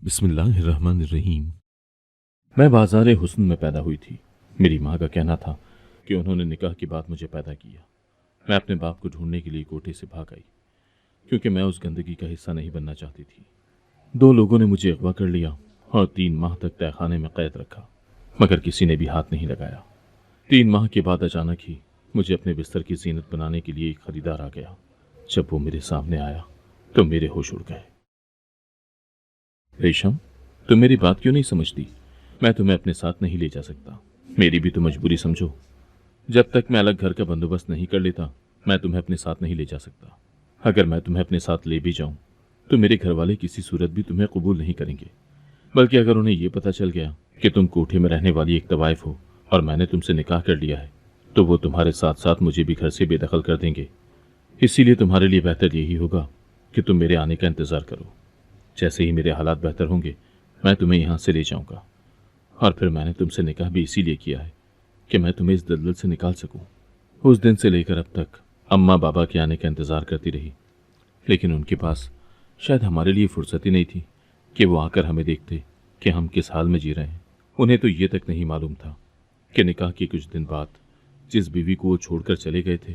बिस्मिल्लाहिर्रहमानिर्रहीम। मैं बाज़ार हुस्न में पैदा हुई थी। मेरी माँ का कहना था कि उन्होंने निकाह के बाद मुझे पैदा किया। मैं अपने बाप को ढूंढने के लिए कोठे से भाग आई, क्योंकि मैं उस गंदगी का हिस्सा नहीं बनना चाहती थी। 2 लोगों ने मुझे अगवा कर लिया और 3 माह तक तहखाने में कैद रखा, मगर किसी ने भी हाथ नहीं लगाया। 3 माह के बाद अचानक ही मुझे अपने बिस्तर की जीनत बनाने के लिए एक खरीदार आ गया। जब वो मेरे सामने आया तो मेरे होश उड़ गए। रेशम, तुम मेरी बात क्यों नहीं समझती? मैं तुम्हें अपने साथ नहीं ले जा सकता। मेरी भी तो मजबूरी समझो। जब तक मैं अलग घर का बंदोबस्त नहीं कर लेता, मैं तुम्हें अपने साथ नहीं ले जा सकता। अगर मैं तुम्हें अपने साथ ले भी जाऊं तो मेरे घर वाले किसी सूरत भी तुम्हें कबूल नहीं करेंगे। बल्कि अगर उन्हें यह पता चल गया कि तुम कोठे में रहने वाली एक तवाइफ हो और मैंने तुमसे निकाह कर लिया है, तो वो तुम्हारे साथ साथ मुझे भी घर से बेदखल कर देंगे। इसीलिए तुम्हारे लिए बेहतर यही होगा कि तुम मेरे आने का इंतज़ार करो। जैसे ही मेरे हालात बेहतर होंगे, मैं तुम्हें यहाँ से ले जाऊँगा। और फिर मैंने तुमसे निकाह भी इसीलिए किया है कि मैं तुम्हें इस दलदल से निकाल सकूं। उस दिन से लेकर अब तक अम्मा बाबा के आने का इंतज़ार करती रही, लेकिन उनके पास शायद हमारे लिए फुर्सत ही नहीं थी कि वो आकर हमें देखते कि हम किस हाल में जी रहे हैं। उन्हें तो ये तक नहीं मालूम था कि निकाह के कुछ दिन बाद जिस बीवी को वो छोड़कर चले गए थे,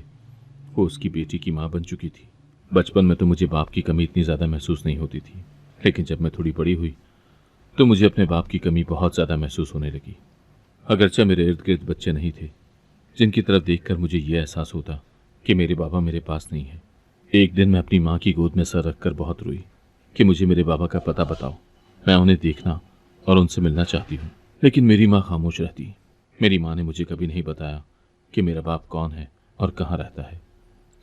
वो उसकी बेटी की माँ बन चुकी थी। बचपन में तो मुझे बाप की कमी इतनी ज़्यादा महसूस नहीं होती थी, लेकिन जब मैं थोड़ी बड़ी हुई तो मुझे अपने बाप की कमी बहुत ज़्यादा महसूस होने लगी। अगरचे मेरे इर्द गिर्द बच्चे नहीं थे जिनकी तरफ देखकर मुझे ये एहसास होता कि मेरे बाबा मेरे पास नहीं है। एक दिन मैं अपनी माँ की गोद में सर रखकर बहुत रोई कि मुझे मेरे बाबा का पता बताओ, मैं उन्हें देखना और उनसे मिलना चाहती हूँ। लेकिन मेरी माँ खामोश रहती। मेरी माँ ने मुझे कभी नहीं बताया कि मेरा बाप कौन है और कहाँ रहता है,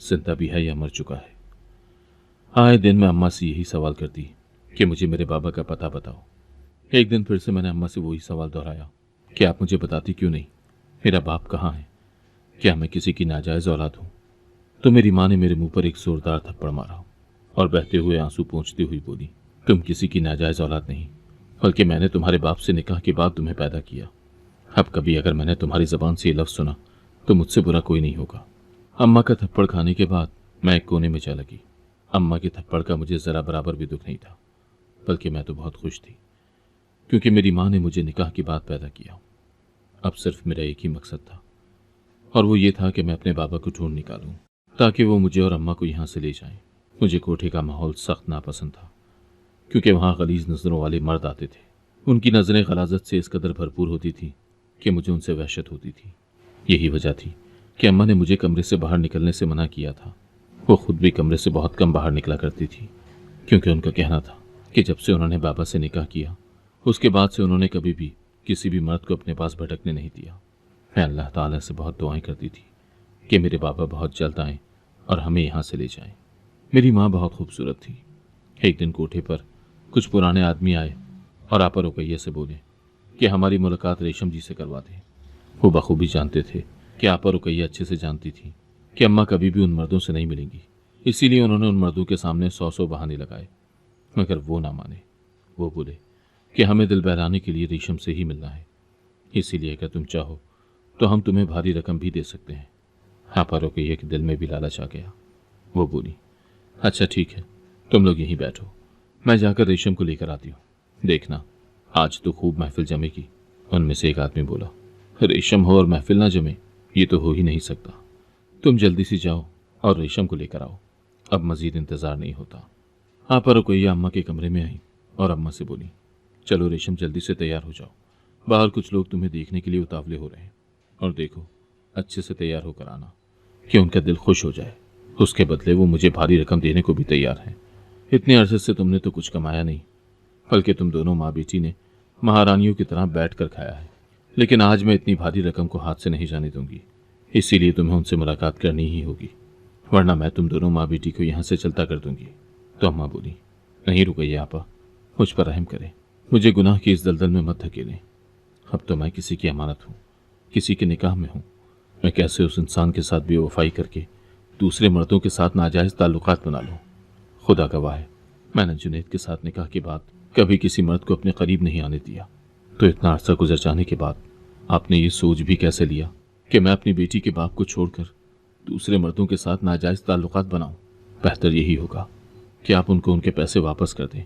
जिंदा भी है या मर चुका है। आए दिन मैं अम्मा से यही सवाल करती कि मुझे मेरे बाबा का पता बताओ। एक दिन फिर से मैंने अम्मा से वही सवाल दोहराया कि आप मुझे बताती क्यों नहीं, मेरा बाप कहाँ है? क्या मैं किसी की नाजायज़ औलाद हूँ? तो मेरी माँ ने मेरे मुंह पर एक जोरदार थप्पड़ मारा और बहते हुए आंसू पोंछती हुई बोली, तुम किसी की नाजायज़ औलाद नहीं, बल्कि मैंने तुम्हारे बाप से निकाह के बाद तुम्हें पैदा किया। अब कभी अगर मैंने तुम्हारी ज़बान से ये लफ्ज़ सुना तो मुझसे बुरा कोई नहीं होगा। अम्मा का थप्पड़ खाने के बाद मैं एक कोने में जा लगी। अम्मा के थप्पड़ का मुझे ज़रा बराबर भी दुख नहीं था, बल्कि मैं तो बहुत खुश थी, क्योंकि मेरी माँ ने मुझे निकाह के बाद पैदा किया। अब सिर्फ मेरा एक ही मकसद था, और वो ये था कि मैं अपने बाबा को ढूंढ निकालूं ताकि वो मुझे और अम्मा को यहाँ से ले जाएं। मुझे कोठे का माहौल सख्त नापसंद था, क्योंकि वहाँ गलीज नज़रों वाले मर्द आते थे। उनकी नज़रें गलाजत से इस कदर भरपूर होती थी कि मुझे उनसे वहशत होती थी। यही वजह थी कि अम्मा ने मुझे कमरे से बाहर निकलने से मना किया था। वो खुद भी कमरे से बहुत कम बाहर निकला करती थी, क्योंकि उनका कहना था कि जब से उन्होंने बाबा से निकाह किया, उसके बाद से उन्होंने कभी भी किसी भी मर्द को अपने पास भटकने नहीं दिया। मैं अल्लाह ताला से बहुत दुआएं करती थी कि मेरे बाबा बहुत जल्द आएं और हमें यहाँ से ले जाएं। मेरी माँ बहुत खूबसूरत थी। एक दिन कोठे पर कुछ पुराने आदमी आए और आपा रुकैया से बोले कि हमारी मुलाकात रेशम जी से करवा दें। वो बखूबी जानते थे कि आपा रुकैया अच्छे से जानती थी कि अम्मा कभी भी उन मर्दों से नहीं मिलेंगी, इसीलिए उन्होंने उन मर्दों के सामने 100 बहाने लगाए, मगर वो ना माने। वो बोले कि हमें दिल बहलाने के लिए रेशम से ही मिलना है, इसीलिए अगर तुम चाहो तो हम तुम्हें भारी रकम भी दे सकते हैं। आपा रुकैया के दिल में भी लालच आ गया। वो बोली, अच्छा ठीक है, तुम लोग यहीं बैठो, मैं जाकर रेशम को लेकर आती हूँ। देखना, आज तो खूब महफिल जमेगी। उनमें से एक आदमी बोला, रेशम हो और महफिल ना जमे, ये तो हो ही नहीं सकता। तुम जल्दी से जाओ और रेशम को लेकर आओ, अब मजीद इंतज़ार नहीं होता। आपा रुकैया अम्मा के कमरे में आई और अम्मा से बोली, चलो रेशम जल्दी से तैयार हो जाओ, बाहर कुछ लोग तुम्हें देखने के लिए उतावले हो रहे हैं, और देखो अच्छे से तैयार होकर आना कि उनका दिल खुश हो जाए। उसके बदले वो मुझे भारी रकम देने को भी तैयार है। इतने अरसे से तुमने तो कुछ कमाया नहीं, बल्कि तुम दोनों माँ बेटी ने महारानियों की तरह बैठ कर खाया है। लेकिन आज मैं इतनी भारी रकम को हाथ से नहीं जाने दूंगी, इसीलिए तुम्हें उनसे मुलाकात करनी ही होगी, वरना मैं तुम दोनों माँ बेटी को यहाँ से चलता कर दूंगी। तो अम्मा बोली, नहीं रुकैया आपा, मुझ पर रहम करें, मुझे गुनाह की इस दलदल में मत धकेलें। अब तो मैं किसी की अमानत हूँ, किसी के निकाह में हूँ। मैं कैसे उस इंसान के साथ बेवफाई करके दूसरे मर्दों के साथ नाजायज़ ताल्लुकात बना लूँ? खुदा गवाह है, मैंने जुनैद के साथ निकाह के बाद कभी किसी मर्द को अपने करीब नहीं आने दिया। तो इतना अरसा गुजर जाने के बाद आपने ये सोच भी कैसे लिया कि मैं अपनी बेटी के बाप को छोड़कर दूसरे मर्दों के साथ नाजायज़ ताल्लुकात बनाऊं? बेहतर यही होगा कि आप उनको उनके पैसे वापस कर दें,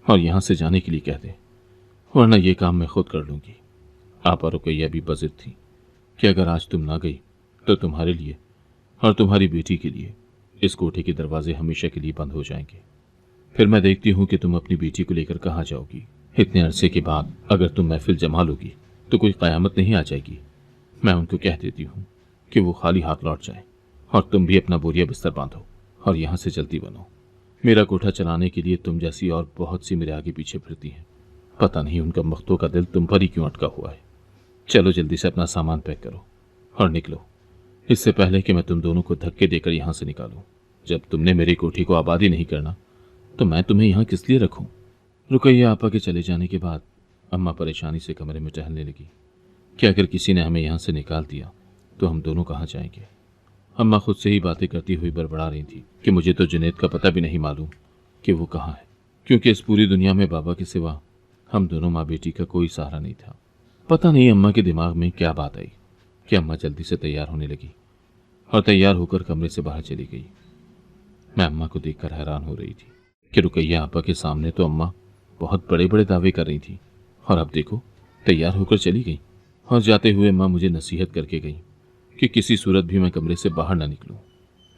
और यहाँ से जाने के लिए कह दे, वरना ये काम मैं खुद कर लूँगी। आपा रुकैया भी बजिद थी कि अगर आज तुम ना गई तो तुम्हारे लिए और तुम्हारी बेटी के लिए इस कोठे के दरवाजे हमेशा के लिए बंद हो जाएंगे। फिर मैं देखती हूँ कि तुम अपनी बेटी को लेकर कहाँ जाओगी। इतने अरसे के बाद अगर तुम महफिल जमा लोगी तो कोई क़यामत नहीं आ जाएगी। मैं उनको कह देती हूँ कि वो खाली हाथ लौट जाए और तुम भी अपना बोरिया बिस्तर बांधो और यहाँ से जल्दी बनो। मेरा कोठा चलाने के लिए तुम जैसी और बहुत सी मेरे आगे पीछे फिरती हैं। पता नहीं उनका मख्तों का दिल तुम पर ही क्यों अटका हुआ है। चलो जल्दी से अपना सामान पैक करो और निकलो, इससे पहले कि मैं तुम दोनों को धक्के देकर यहाँ से निकालूं। जब तुमने मेरी कोठी को आबादी नहीं करना तो मैं तुम्हें यहाँ किस लिए रखूं। रुकैया आपा के चले जाने के बाद अम्मा परेशानी से कमरे में टहलने लगी कि अगर किसी ने हमें यहाँ से निकाल दिया तो हम दोनों कहाँ जाएंगे। अम्मा खुद से ही बातें करती हुई बड़बड़ा रही थी कि मुझे तो जुनैद का पता भी नहीं मालूम कि वो कहाँ है, क्योंकि इस पूरी दुनिया में बाबा के सिवा हम दोनों माँ बेटी का कोई सहारा नहीं था। पता नहीं अम्मा के दिमाग में क्या बात आई कि अम्मा जल्दी से तैयार होने लगी और तैयार होकर कमरे से बाहर चली गई। मैं अम्मा को देखकर हैरान हो रही थी कि रुकैया आपा के सामने तो अम्मा बहुत बड़े बड़े दावे कर रही थी और अब देखो तैयार होकर चली गई। और जाते हुए अम्मा मुझे नसीहत करके गई कि किसी सूरत भी मैं कमरे से बाहर ना निकलूं।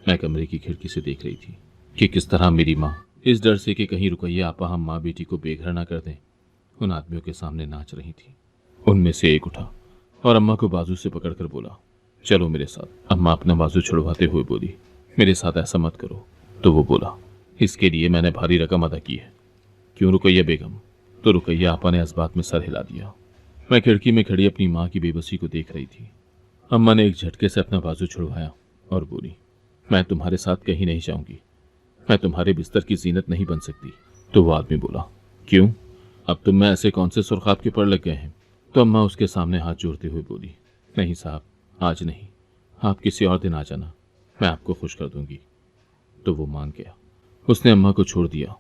मैं कमरे की खिड़की से देख रही थी कि किस तरह मेरी माँ इस डर से कि कहीं रुकैया आपा हम माँ बेटी को बेघर ना कर दें, उन आदमियों के सामने नाच रही थी। उनमें से एक उठा और अम्मा को बाजू से पकड़कर बोला, चलो मेरे साथ। अम्मा अपना बाजू छुड़वाते हुए बोली, मेरे साथ ऐसा मत करो। तो वो बोला, इसके लिए मैंने भारी रकम अदा की है। क्यों रुकैया बेगम? तो रुकैया आपा ने इस बात में सर हिला दिया। मैं खिड़की में खड़ी अपनी माँ की बेबसी को देख रही थी। अम्मा ने एक झटके से अपना बाजू छुड़वाया और बोली, मैं तुम्हारे साथ कहीं नहीं जाऊंगी, मैं तुम्हारे बिस्तर की जीनत नहीं बन सकती। तो वो आदमी बोला, क्यों? अब तुम में ऐसे कौन से सुरखाब के पर लग गए हैं? तो अम्मा उसके सामने हाथ जोड़ते हुए बोली, नहीं साहब, आज नहीं, आप किसी और दिन आ जाना, मैं आपको खुश कर दूंगी। तो वो मान गया। उसने अम्मा को छोड़ दिया।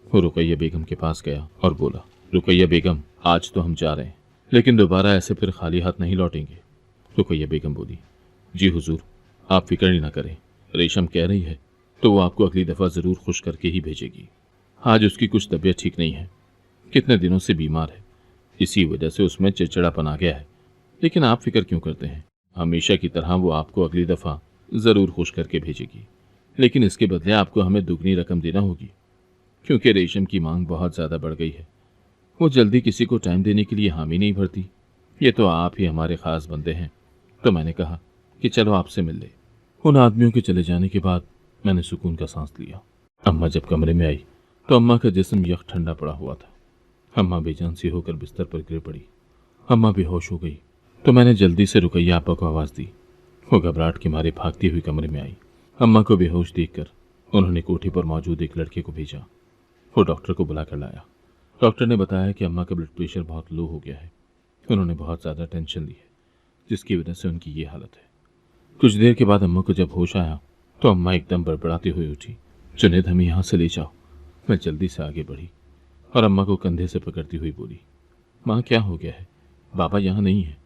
वो रुकैया बेगम के पास गया और बोला, रुकैया बेगम, आज तो हम जा रहे हैं, लेकिन दोबारा ऐसे फिर खाली हाथ नहीं लौटेंगे। रुकैया बेगम बोली, जी हुजूर, आप फिक्र ही ना करें, रेशम कह रही है तो वो आपको अगली दफ़ा ज़रूर खुश करके ही भेजेगी। आज उसकी कुछ तबीयत ठीक नहीं है, कितने दिनों से बीमार है, इसी वजह से उसमें चिड़चिड़ापन आ गया है। लेकिन आप फिक्र क्यों करते हैं, हमेशा की तरह वो आपको अगली दफ़ा ज़रूर खुश करके भेजेगी। लेकिन इसके बदले आपको हमें दुगनी रकम देना होगी, क्योंकि रेशम की मांग बहुत ज़्यादा बढ़ गई है। वो जल्दी किसी को टाइम देने के लिए हामी नहीं भरती। ये तो आप ही हमारे ख़ास बंदे हैं। तो मैंने कहा कि चलो आपसे मिल ले। उन आदमियों के चले जाने के बाद मैंने सुकून का सांस लिया। अम्मा जब कमरे में आई तो अम्मा का जिस्म यख ठंडा पड़ा हुआ था। अम्मा बेजान सी होकर बिस्तर पर गिर पड़ी। अम्मा बेहोश हो गई तो मैंने जल्दी से रुकैया आपा को आवाज़ दी। वो घबराहट के मारे भागती हुई कमरे में आई। अम्मा को बेहोश देखकर उन्होंने कोठी पर मौजूद एक लड़के को भेजा। वो डॉक्टर को बुला कर लाया। डॉक्टर ने बताया कि अम्मा का ब्लड प्रेशर बहुत लो हो गया है। उन्होंने बहुत ज़्यादा टेंशन ली है, जिसकी वजह से उनकी ये हालत है। कुछ देर के बाद अम्मा को जब होश आया तो अम्मा एकदम बड़बड़ाती हुई उठी, जुनैद, हमें यहाँ से ले जाओ। मैं जल्दी से आगे बढ़ी और अम्मा को कंधे से पकड़ती हुई बोली, माँ क्या हो गया है? बाबा यहाँ नहीं है,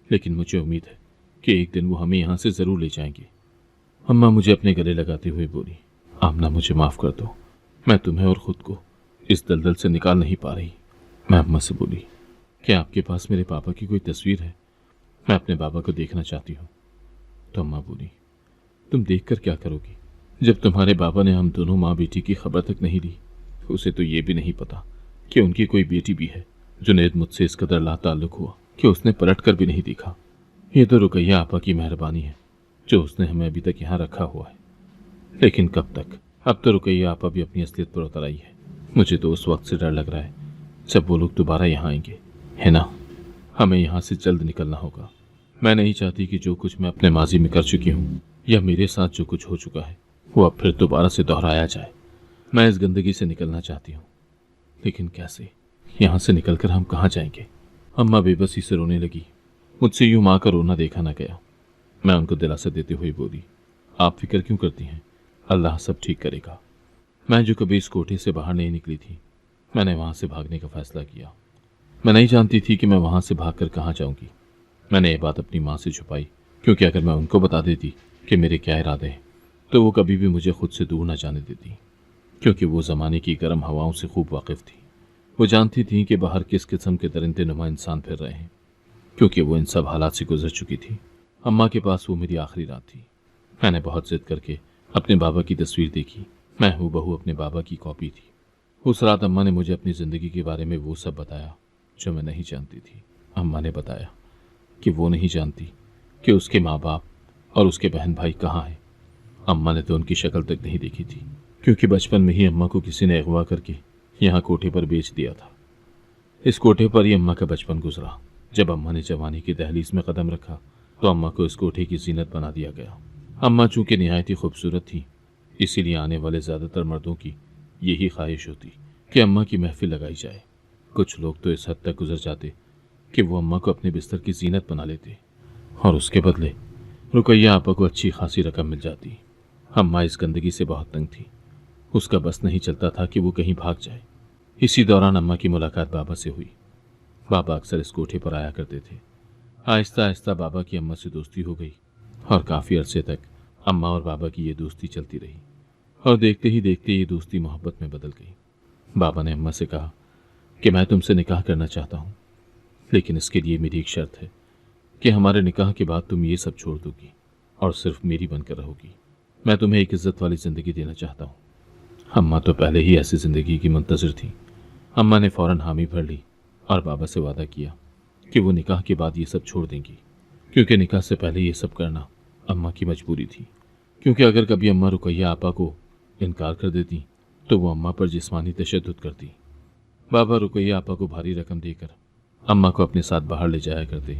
लेकिन मुझे उम्मीद है कि एक दिन वो हमें यहाँ से ज़रूर ले जाएंगे। अम्मा मुझे अपने गले लगाती हुई बोली, आमना मुझे माफ़ कर दो, मैं तुम्हें और ख़ुद को इस दलदल से निकाल नहीं पा रही। मैं अम्मा से बोली, क्या आपके पास मेरे पापा की कोई तस्वीर है? मैं अपने बाबा को देखना चाहती हूँ। तो अम्मा बोली, तुम देखकर क्या करोगी? जब तुम्हारे बाबा ने हम दोनों माँ बेटी की खबर तक नहीं ली, उसे तो ये भी नहीं पता कि उनकी कोई बेटी भी है। जुनैद मुझसे इस कदर लाताल्लुक हुआ कि उसने पलट कर भी नहीं देखा। ये तो रुकैया आपा की मेहरबानी है जो उसने हमें अभी तक यहाँ रखा हुआ है। लेकिन कब तक? अब तो रुकैया आपा भी अपनी असलियत पर उतर आई है। मुझे तो उस वक्त से डर लग रहा है जब वो लोग दोबारा यहाँ आएंगे, है ना? हमें यहाँ से जल्द निकलना होगा। मैं नहीं चाहती कि जो कुछ मैं अपने माजी में कर चुकी हूँ या मेरे साथ जो कुछ हो चुका है वो अब फिर दोबारा से दोहराया जाए। मैं इस गंदगी से निकलना चाहती हूँ, लेकिन कैसे? यहाँ से निकलकर हम कहाँ जाएंगे? अम्मा बेबसी से रोने लगी। मुझसे यूँ माँ का रोना देखा न गया। मैं उनको दिलासा देते हुए बोली, आप फिक्र क्यों करती हैं, अल्लाह सब ठीक करेगा। मैं जो कभी इस कोठे से बाहर नहीं निकली थी, मैंने वहाँ से भागने का फैसला किया। मैं नहीं जानती थी कि मैं वहाँ से भागकर कहाँ जाऊँगी। मैंने ये बात अपनी माँ से छुपाई, क्योंकि अगर मैं उनको बता देती कि मेरे क्या इरादे हैं तो वो कभी भी मुझे खुद से दूर न जाने देती, क्योंकि वो ज़माने की गर्म हवाओं से खूब वाकिफ़ थी। वो जानती थी कि बाहर किस किस्म के दरिंदे नुमा इंसान फिर रहे हैं, क्योंकि वो इन सब हालात से गुजर चुकी थी। अम्मा के पास वो मेरी आखिरी रात थी। मैंने बहुत जिद करके अपने बाबा की तस्वीर देखी। मैं हूबहू अपने बाबा की कॉपी थी। उस रात अम्मा ने मुझे अपनी ज़िंदगी के बारे में वो सब बताया जो मैं नहीं जानती थी। अम्मा ने बताया कि वो नहीं जानती कि उसके माँ बाप और उसके बहन भाई कहाँ हैं। अम्मा ने तो उनकी शक्ल तक नहीं देखी थी, क्योंकि बचपन में ही अम्मा को किसी ने अगवा करके यहाँ कोठे पर बेच दिया था। इस कोठे पर ही अम्मा का बचपन गुजरा। जब अम्मा ने जवानी की दहलीज में कदम रखा तो अम्मा को इस कोठे की जीनत बना दिया गया। अम्मा चूंकि निहायत ही खूबसूरत थी, इसीलिए आने वाले ज़्यादातर मर्दों की यही ख्वाहिश होती कि अम्मा की महफिल लगाई जाए। कुछ लोग तो इस हद तक गुजर जाते कि वो अम्मा को अपने बिस्तर की जीनत बना लेते और उसके बदले रुकैया आपा को अच्छी खासी रकम मिल जाती। अम्मा इस गंदगी से बहुत तंग थी। उसका बस नहीं चलता था कि वो कहीं भाग जाए। इसी दौरान अम्मा की मुलाकात बाबा से हुई। बाबा अक्सर इस कोठे पर आया करते थे। आहिस्ता आहिस्ता बाबा की अम्मा से दोस्ती हो गई और काफ़ी अरसे तक अम्मा और बाबा की ये दोस्ती चलती रही और देखते ही देखते ये दोस्ती मोहब्बत में बदल गई। बाबा ने अम्मा से कहा कि मैं तुमसे निकाह करना चाहता हूँ, लेकिन इसके लिए मेरी एक शर्त है कि हमारे निकाह के बाद तुम ये सब छोड़ दोगी और सिर्फ मेरी बनकर रहोगी। मैं तुम्हें एक इज्जत वाली ज़िंदगी देना चाहता हूँ। अम्मा तो पहले ही ऐसी ज़िंदगी की मुंतज़िर थी। अम्मा ने फ़ौरन हामी भर ली और बाबा से वादा किया कि वो निकाह के बाद ये सब छोड़ देंगी, क्योंकि निकाह से पहले ये सब करना अम्मा की मजबूरी थी। क्योंकि अगर कभी अम्मा रुकैया आपा को इनकार कर देती तो वो अम्मा पर जिस्मानी तशद्दुद करती। बाबा रुकैया आपा को भारी रकम देकर अम्मा को अपने साथ बाहर ले जाया करते।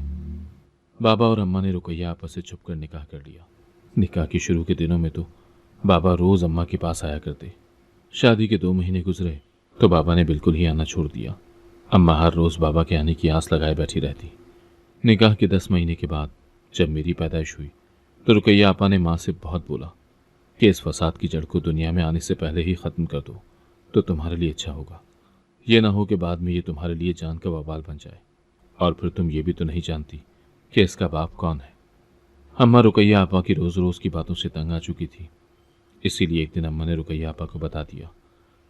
बाबा और अम्मा ने रुकैया आपा से छुपकर निकाह कर लिया। निकाह के शुरू के दिनों में तो बाबा रोज़ अम्मा के पास आया करते। शादी के 2 महीने गुजरे तो बाबा ने बिल्कुल ही आना छोड़ दिया। अम्मा हर रोज़ बाबा के आने की आस लगाए बैठी रहती। निकाह के 10 महीने के बाद जब मेरी पैदाइश हुई तो रुकैया आपा ने माँ से बहुत बोला कि इस फसाद की जड़ को दुनिया में आने से पहले ही ख़त्म कर दो तो तुम्हारे लिए अच्छा होगा। ये ना हो कि बाद में ये तुम्हारे लिए जान का वबाल बन जाए और फिर तुम ये भी तो नहीं जानती कि इसका बाप कौन है। अम्मा रुकैया आपा की रोज़ रोज़ की बातों से तंग आ चुकी थी। इसीलिए एक दिन अम्मा ने रुकैया आपा को बता दिया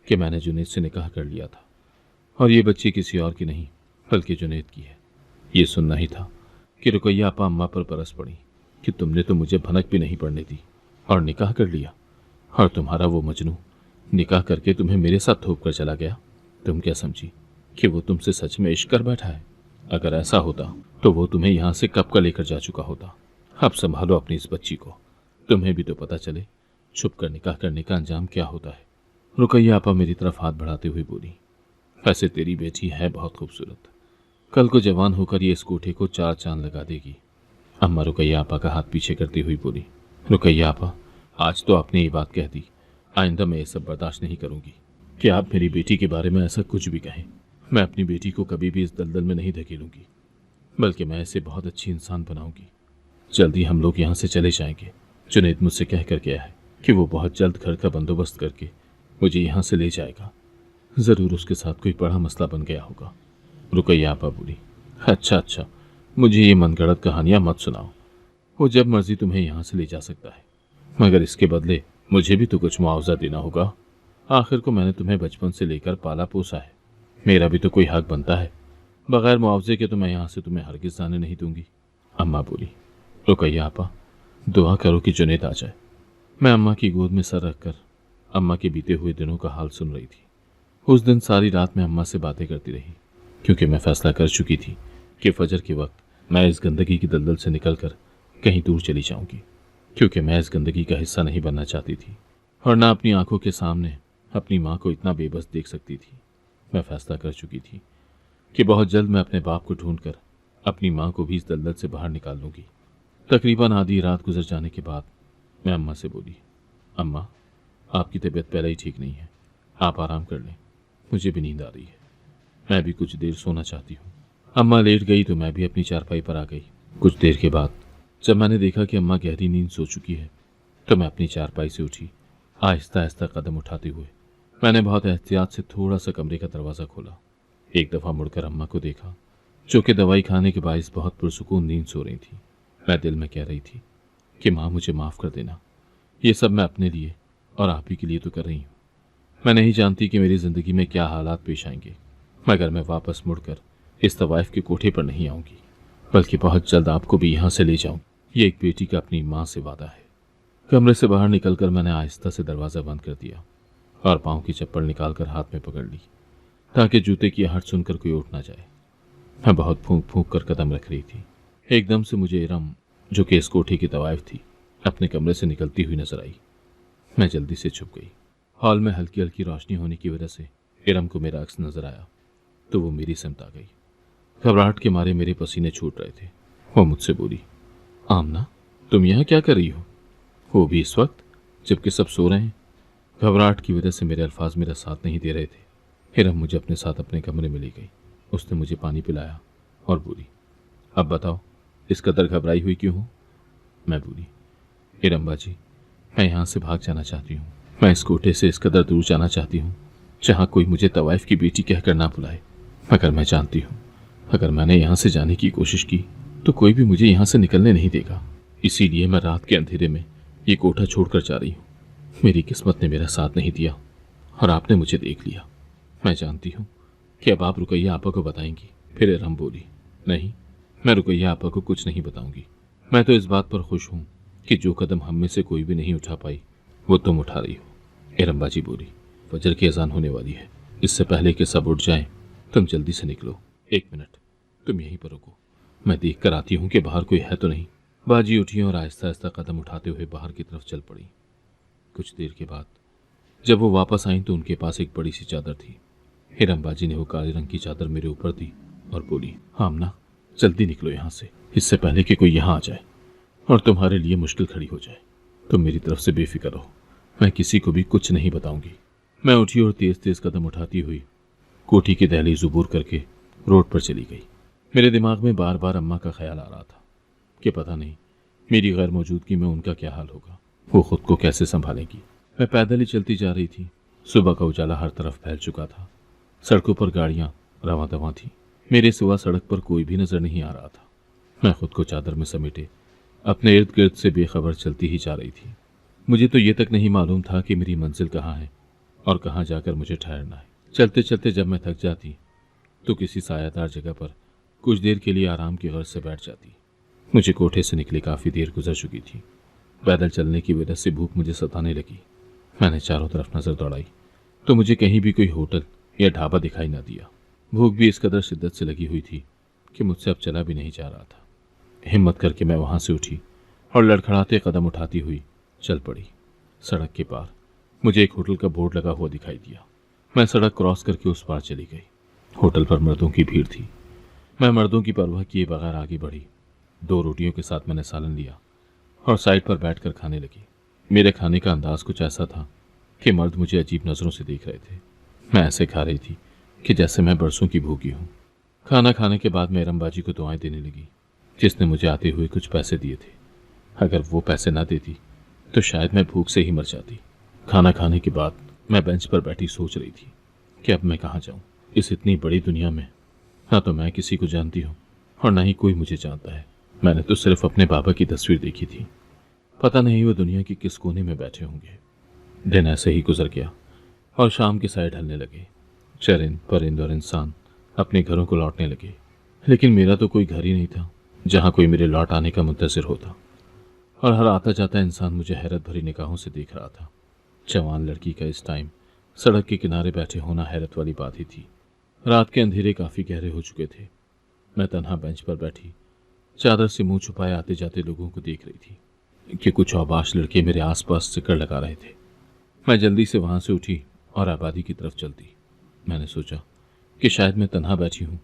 कि मैंने जुनैद से निकाह कर लिया था और ये बच्ची किसी और की नहीं बल्कि जुनैद की है। ये सुनना ही था कि रुकैया आपा अम्मा पर बरस पड़ी कि तुमने तो मुझे भनक भी नहीं पड़ने दी और निकाह कर लिया, और तुम्हारा वो मजनू निकाह करके तुम्हें मेरे साथ थोप कर चला गया। तुम क्या समझी कि वो तुमसे सच में इश्क कर बैठा है? अगर ऐसा होता तो वो तुम्हें यहाँ से कब का लेकर जा चुका होता। अब संभालो अपनी इस बच्ची को, तुम्हें भी तो पता चले छुप कर निकाह करने का अंजाम क्या होता है। रुकैया आपा मेरी तरफ हाथ बढ़ाते हुए बोली, वैसे तेरी बेटी है बहुत खूबसूरत, कल को जवान होकर ये इस कोठे को 4 चांद लगा देगी। अम्मा रुकैया आपा का हाथ पीछे करती हुई बोली, रुकैया आपा आज तो आपने ये बात कह दी, आइंदा मैं ये सब बर्दाश्त नहीं करूंगी कि आप मेरी बेटी के बारे में ऐसा कुछ भी कहें। मैं अपनी बेटी को कभी भी इस दलदल में नहीं धकेलूंगी, बल्कि मैं इसे बहुत अच्छी इंसान बनाऊंगी। जल्दी हम लोग यहाँ से चले जाएंगे। जुनैद मुझसे कह कर गया है कि वो बहुत जल्द घर का बंदोबस्त करके मुझे यहाँ से ले जाएगा। ज़रूर उसके साथ कोई बड़ा मसला बन गया होगा। रुकैया आपा बोली, अच्छा, मुझे ये मनगढ़ंत कहानियाँ मत सुनाओ। वो जब मर्जी तुम्हें यहाँ से ले जा सकता है, मगर इसके बदले मुझे भी तो कुछ मुआवजा देना होगा। आखिर को मैंने तुम्हें बचपन से लेकर पाला पोसा है, मेरा भी तो कोई हक बनता है। बगैर मुआवजे के तो मैं यहाँ से तुम्हें हरगिज़ जाने नहीं दूंगी। अम्मा बोली, रुकैया आपा दुआ करो कि जुनैद आ जाए। मैं अम्मा की गोद में सर रखकर अम्मा के बीते हुए दिनों का हाल सुन रही थी। उस दिन सारी रात मैं अम्मा से बातें करती रही, क्योंकि मैं फैसला कर चुकी थी कि फजर के वक्त मैं इस गंदगी की दलदल से निकलकर कहीं दूर चली जाऊंगी, क्योंकि मैं इस गंदगी का हिस्सा नहीं बनना चाहती थी और ना अपनी आंखों के सामने अपनी माँ को इतना बेबस देख सकती थी। मैं फैसला कर चुकी थी कि बहुत जल्द मैं अपने बाप को ढूंढकर अपनी माँ को भी इस दलदल से बाहर निकाल लूँगी। तकरीबन आधी रात गुजर जाने के बाद मैं अम्मा से बोली, अम्मा आपकी तबीयत पहले ही ठीक नहीं है, आप आराम कर लें, मुझे भी नींद आ रही है, मैं भी कुछ देर सोना चाहती हूँ। अम्मा लेट गई तो मैं भी अपनी चारपाई पर आ गई। कुछ देर के बाद जब मैंने देखा कि अम्मा गहरी नींद सो चुकी है तो मैं अपनी चारपाई से उठी। आहिस्ता आहिस्ता कदम उठाते हुए मैंने बहुत एहतियात से थोड़ा सा कमरे का दरवाज़ा खोला। एक दफ़ा मुड़कर अम्मा को देखा, जो कि दवाई खाने के बायस बहुत पुरसुकून नींद सो रही थी। मैं दिल में कह रही थी कि माँ मुझे माफ़ कर देना, ये सब मैं अपने लिए और आप ही के लिए तो कर रही हूँ। मैं नहीं जानती कि मेरी ज़िंदगी में क्या हालात पेश आएंगे, मगर मैं वापस मुड़कर इस तवाइफ के कोठे पर नहीं आऊंगी, बल्कि बहुत जल्द आपको भी यहां से ले जाऊं। ये एक बेटी का अपनी मां से वादा है। कमरे से बाहर निकलकर मैंने आहिस्ता से दरवाज़ा बंद कर दिया और पाँव की चप्पल निकालकर हाथ में पकड़ ली, ताकि जूते की आहट सुनकर कोई उठ ना जाए। मैं बहुत फूंक फूंक कर कदम रख रही थी। एकदम से मुझे इरम, जो कि इस कोठे की तवाइफ थी, अपने कमरे से निकलती हुई नजर आई। मैं जल्दी से छुप गई। हॉल में हल्की हल्की रोशनी होने की वजह से इरम को मेरा अक्स नजर आया तो वो मेरी समत आ गई। घबराहट के मारे मेरे पसीने छूट रहे थे। वो मुझसे बोली, आमना, तुम यहाँ क्या कर रही हो? वो भी इस वक्त, जबकि सब सो रहे हैं। घबराहट की वजह से मेरे अल्फाज मेरा साथ नहीं दे रहे थे। इरम मुझे अपने साथ अपने कमरे में ले गई। उसने मुझे पानी पिलाया और बोली, अब बताओ, इस कदर घबराई हुई क्यों हो? मैं बोली, इरम बाजी, मैं यहाँ से भाग जाना चाहती हूँ। मैं इस कोठे से इस कदर दूर जाना चाहती हूँ जहाँ कोई मुझे तवाइफ की बेटी कहकर ना बुलाए। मगर मैं जानती हूँ, अगर मैंने यहाँ से जाने की कोशिश की तो कोई भी मुझे यहाँ से निकलने नहीं देगा। इसीलिए मैं रात के अंधेरे में ये कोठा छोड़कर जा रही हूँ। मेरी किस्मत ने मेरा साथ नहीं दिया और आपने मुझे देख लिया। मैं जानती हूँ कि अब आप रुकैया आपा को बताएंगी। फिर इरम बोली, नहीं, मैं रुकैया आपा को कुछ नहीं बताऊंगी। मैं तो इस बात पर खुश हूँ कि जो कदम हम में से कोई भी नहीं उठा पाई वो तुम उठा रही हो। इरम बाजी बोली, फजर की अजान होने वाली है। इससे पहले कि सब उठ जाएं, तुम जल्दी से निकलो। 1 मिनट, तुम यहीं पर रुको, मैं देख कर आती हूँ कि बाहर कोई है तो नहीं। बाजी उठी और आहिस्ता आहिस्ता कदम उठाते हुए बाहर की तरफ चल पड़ी। कुछ देर के बाद जब वो वापस आई तो उनके पास एक बड़ी सी चादर थी। हिरम बाजी ने वो काले रंग की चादर मेरे ऊपर दी और बोली, आमना, जल्दी निकलो यहाँ से, इससे पहले कि कोई यहाँ आ जाए और तुम्हारे लिए मुश्किल खड़ी हो जाए। तुम मेरी तरफ से बेफिक्र रहो, मैं किसी को भी कुछ नहीं बताऊंगी। मैं उठी और तेज तेज कदम उठाती हुई कोठी की दहलीज अबूर करके रोड पर चली गई। मेरे दिमाग में बार बार अम्मा का ख्याल आ रहा था कि पता नहीं मेरी गैर मौजूदगी में उनका क्या हाल होगा, वो खुद को कैसे संभालेगी। मैं पैदल ही चलती जा रही थी। सुबह का उजाला हर तरफ फैल चुका था। सड़कों पर गाड़ियां रवां दवां थी। मेरे सिवा सड़क पर कोई भी नजर नहीं आ रहा था। मैं खुद को चादर में समेटे अपने इर्द गिर्द से बेखबर चलती ही जा रही थी। मुझे तो ये तक नहीं मालूम था कि मेरी मंजिल कहाँ है और कहाँ जाकर मुझे ठहरना है। चलते चलते जब मैं थक जाती तो किसी सायादार जगह पर कुछ देर के लिए आराम की गर्ज से बैठ जाती। मुझे कोठे से निकले काफ़ी देर गुजर चुकी थी। पैदल चलने की वजह से भूख मुझे सताने लगी। मैंने चारों तरफ नज़र दौड़ाई तो मुझे कहीं भी कोई होटल या ढाबा दिखाई ना दिया। भूख भी इस कदर शिद्दत से लगी हुई थी कि मुझसे अब चला भी नहीं जा रहा था। हिम्मत करके मैं वहाँ से उठी और लड़खड़ाते कदम उठाती हुई चल पड़ी। सड़क के पार मुझे एक होटल का बोर्ड लगा हुआ दिखाई दिया। मैं सड़क क्रॉस करके उस पार चली गई। होटल पर मर्दों की भीड़ थी। मैं मर्दों की परवाह किए बगैर आगे बढ़ी। 2 रोटियों के साथ मैंने सालन लिया और साइड पर बैठकर खाने लगी। मेरे खाने का अंदाज कुछ ऐसा था कि मर्द मुझे अजीब नज़रों से देख रहे थे। मैं ऐसे खा रही थी कि जैसे मैं बरसों की भूखी हूँ। खाना खाने के बाद मैं इरमबाजी को दुआएं देने लगी, जिसने मुझे आते हुए कुछ पैसे दिए थे। अगर वो पैसे ना देती तो शायद मैं भूख से ही मर जाती। खाना खाने के बाद मैं बेंच पर बैठी सोच रही थी कि अब मैं कहाँ जाऊँ। इस इतनी बड़ी दुनिया में ना तो मैं किसी को जानती हूँ और ना ही कोई मुझे जानता है। मैंने तो सिर्फ अपने बाबा की तस्वीर देखी थी। पता नहीं वो दुनिया के किस कोने में बैठे होंगे। दिन ऐसे ही गुजर गया और शाम के साए ढलने लगे। चरिंद परिंद और इंसान अपने घरों को लौटने लगे, लेकिन मेरा तो कोई घर ही नहीं था जहाँ कोई मेरे लौट आने का मुंतज़िर होता। और हर आता जाता इंसान मुझे हैरत भरी निगाहों से देख रहा था। जवान लड़की का इस टाइम सड़क के किनारे बैठे होना हैरत वाली बात ही थी। रात के अंधेरे काफ़ी गहरे हो चुके थे। मैं तन्हा बेंच पर बैठी चादर से मुंह छुपाए आते जाते लोगों को देख रही थी कि कुछ औबाश लड़के मेरे आसपास चक्कर लगा रहे थे। मैं जल्दी से वहाँ से उठी और आबादी की तरफ चलती। मैंने सोचा कि शायद मैं तन्हा बैठी हूँ,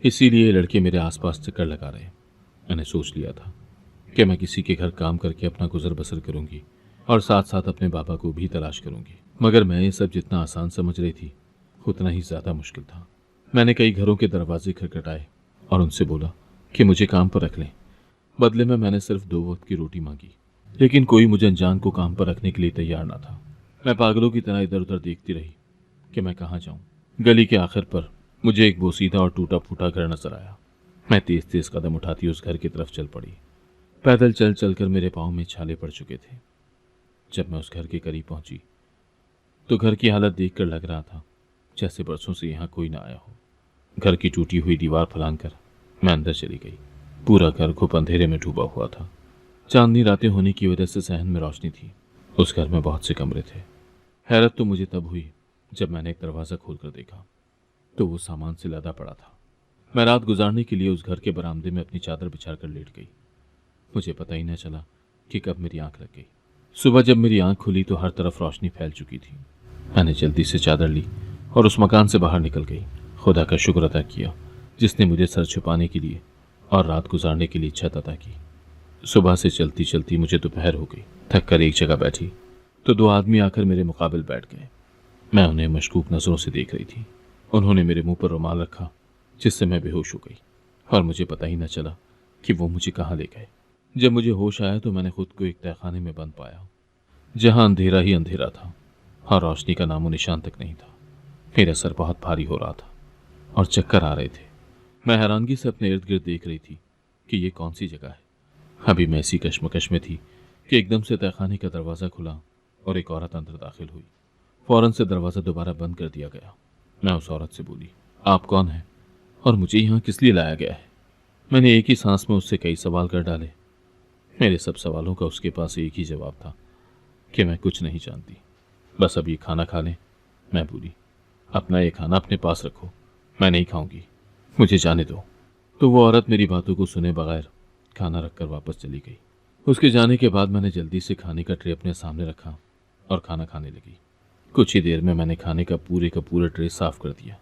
इसीलिए ये लड़के मेरे आसपास चक्कर लगा रहे हैं। मैंने सोच लिया था कि मैं किसी के घर काम करके अपना गुजर बसर करूँगी और साथ साथ अपने बाबा को भी तलाश करूँगी। मगर मैं ये सब जितना आसान समझ रही थी उतना ही ज़्यादा मुश्किल था। मैंने कई घरों के दरवाजे खटखटाए और उनसे बोला कि मुझे काम पर रख लें। बदले में मैंने सिर्फ 2 वक्त की रोटी मांगी, लेकिन कोई मुझे अनजान को काम पर रखने के लिए तैयार ना था। मैं पागलों की तरह इधर उधर देखती रही कि मैं कहाँ जाऊँ। गली के आखिर पर मुझे एक बोसीदा और टूटा फूटा घर नजर आया। मैं तेज तेज कदम उठाती उस घर की तरफ चल पड़ी। पैदल चल चलकर मेरे पाँव में छाले पड़ चुके थे। जब मैं उस घर के करीब पहुंची तो घर की हालत देखकर लग रहा था जैसे बरसों से यहाँ कोई ना आया हो। घर की टूटी हुई दीवार फलांकर मैं अंदर चली गई। पूरा घर घुप अंधेरे में डूबा हुआ था। चांदनी रातें होने की वजह से सहन में रोशनी थी। उस घर में बहुत से कमरे थे। हैरत तो मुझे तब हुई जब मैंने एक दरवाज़ा खोलकर देखा तो वो सामान से लदा पड़ा था। मैं रात गुजारने के लिए उस घर के बरामदे में अपनी चादर बिछाकर लेट गई। मुझे पता ही न चला कि कब मेरी आंख लग गई। सुबह जब मेरी आंख खुली तो हर तरफ रोशनी फैल चुकी थी। मैंने जल्दी से चादर ली और उस मकान से बाहर निकल गई। खुदा का शुक्र अदा किया जिसने मुझे सर छुपाने के लिए और रात गुजारने के लिए छत अता की। सुबह से चलती चलती मुझे दोपहर हो गई। थक कर एक जगह बैठी तो दो आदमी आकर मेरे मुकाबिल बैठ गए। मैं उन्हें मशकूक नज़रों से देख रही थी। उन्होंने मेरे मुंह पर रुमाल रखा जिससे मैं बेहोश हो गई और मुझे पता ही न चला कि वो मुझे कहाँ ले गए। जब मुझे होश आया तो मैंने खुद को एक तहखाने में बंद पाया जहां अंधेरा ही अंधेरा था और रोशनी का नामो निशान तक नहीं था। मेरा सर बहुत भारी हो रहा था और चक्कर आ रहे थे। मैं हैरानगी से अपने इर्द गिर्द देख रही थी कि ये कौन सी जगह है। अभी मैं ऐसी कश्मकश में थी कि एकदम से तहखाने का दरवाज़ा खुला और एक औरत अंदर दाखिल हुई। फौरन से दरवाज़ा दोबारा बंद कर दिया गया। मैं उस औरत से बोली, आप कौन हैं और मुझे यहाँ किस लिए लाया गया है? मैंने एक ही सांस में उससे कई सवाल कर डाले। मेरे सब सवालों का उसके पास एक ही जवाब था कि मैं कुछ नहीं जानती, बस अब ये खाना खा लें। मैं बोली, अपना ये खाना अपने पास रखो, मैं नहीं खाऊंगी, मुझे जाने दो। तो वो औरत मेरी बातों को सुने बगैर खाना रखकर वापस चली गई। उसके जाने के बाद मैंने जल्दी से खाने का ट्रे अपने सामने रखा और खाना खाने लगी। कुछ ही देर में मैंने खाने का पूरा ट्रे साफ कर दिया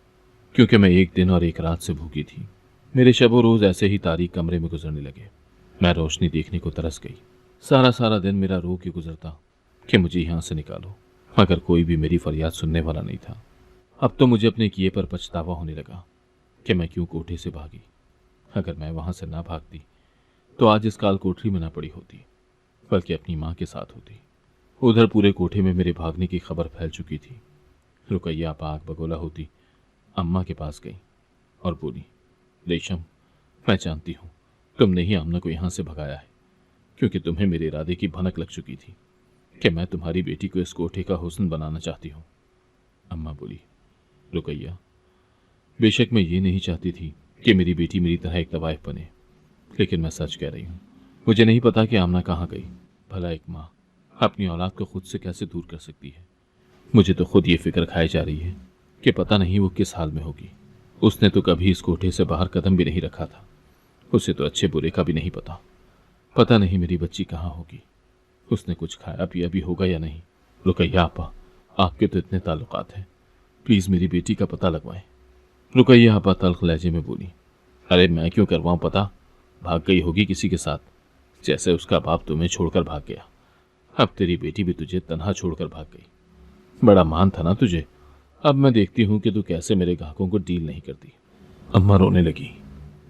क्योंकि मैं एक दिन और एक रात से भूखी थी। मेरे शब रोज़ ऐसे ही तारीक कमरे में गुजरने लगे। मैं रोशनी देखने को तरस गई। सारा दिन मेरा रो के गुजरता कि मुझे यहाँ से निकालो, मगर कोई भी मेरी फरियाद सुनने वाला नहीं था। अब तो मुझे अपने किए पर पछतावा होने लगा कि मैं क्यों कोठे से भागी। अगर मैं वहाँ से ना भागती तो आज इस काल कोठरी में ना पड़ी होती, बल्कि अपनी माँ के साथ होती। उधर पूरे कोठे में मेरे भागने की खबर फैल चुकी थी। रुकैया पाक बगोला होती अम्मा के पास गई और बोली, रेशम, मैं जानती हूँ तुमने ही आमना को यहाँ से भगाया है क्योंकि तुम्हें मेरे इरादे की भनक लग चुकी थी कि मैं तुम्हारी बेटी को इस कोठे का हुस्न बनाना चाहती हूँ। अम्मा बोली, रुकैया, बेशक मैं ये नहीं चाहती थी कि मेरी बेटी मेरी तरह एक तवाइफ बने, लेकिन मैं सच कह रही हूँ। मुझे नहीं पता कि आमना कहाँ गई। भला एक माँ अपनी औलाद को खुद से कैसे दूर कर सकती है। मुझे तो खुद ये फिक्र खाई जा रही है कि पता नहीं वो किस हाल में होगी। उसने तो कभी इस कोठे से बाहर कदम भी नहीं रखा था। उसे तो अच्छे बुरे का भी नहीं पता। पता नहीं मेरी बच्ची कहाँ होगी। उसने कुछ खाया पिया भी होगा या नहीं। रुकैया आपा, आपके तो इतने ताल्लुकात हैं, प्लीज़ मेरी बेटी का पता लगवाएं। रुकैया आपा तल्ख लहजे में बोली, अरे मैं क्यों करवाऊँ पता, भाग गई होगी किसी के साथ, जैसे उसका बाप तुम्हें छोड़कर भाग गया। अब तेरी बेटी भी तुझे तन्हा छोड़कर भाग गई। बड़ा मान था ना तुझे। अब मैं देखती हूँ कि तू कैसे मेरे ग्राहकों को डील नहीं करती। अम्मा रोने लगी।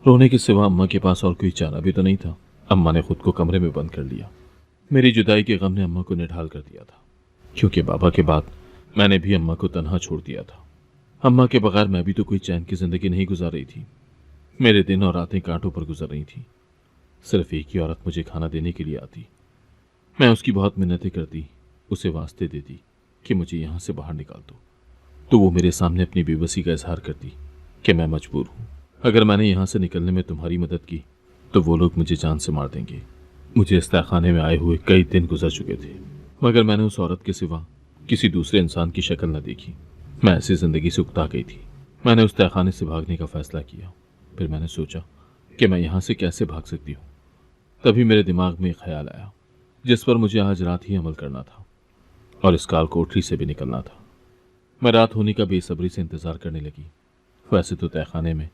रोने के सिवा अम्मा के पास और कोई चारा भी तो नहीं था। अम्मा ने खुद को कमरे में बंद कर लिया। मेरी जुदाई के गम ने अम्मा को निढाल कर दिया था, क्योंकि बाबा के बाद मैंने भी अम्मा को तन्हा छोड़ दिया था। अम्मा के बगैर मैं भी तो कोई चैन की जिंदगी नहीं गुजार रही थी। मेरे दिन और रातें कांटों पर गुजर रही थी। सिर्फ एक ही औरत मुझे खाना देने के लिए आती। मैं उसकी बहुत मिन्नतें करती, उसे वास्ते देती कि मुझे यहाँ से बाहर निकाल दो, तो वो मेरे सामने अपनी बेबसी का इजहार करती कि मैं मजबूर हूँ। अगर मैंने यहाँ से निकलने में तुम्हारी मदद की तो वो लोग मुझे जान से मार देंगे। मुझे इस तहखाने में आए हुए कई दिन गुजर चुके थे, मगर मैंने उस औरत के सिवा किसी दूसरे इंसान की शक्ल न देखी। मैं ऐसी जिंदगी से उकता गई थी। मैंने उस तहखाने से भागने का फैसला किया। फिर मैंने सोचा कि मैं यहाँ से कैसे भाग सकती हूँ। तभी मेरे दिमाग में एक ख्याल आया जिस पर मुझे आज रात ही अमल करना था और इस काल कोठरी से भी निकलना था। मैं रात होने का बेसब्री से इंतजार करने लगी। वैसे तो तहखाने में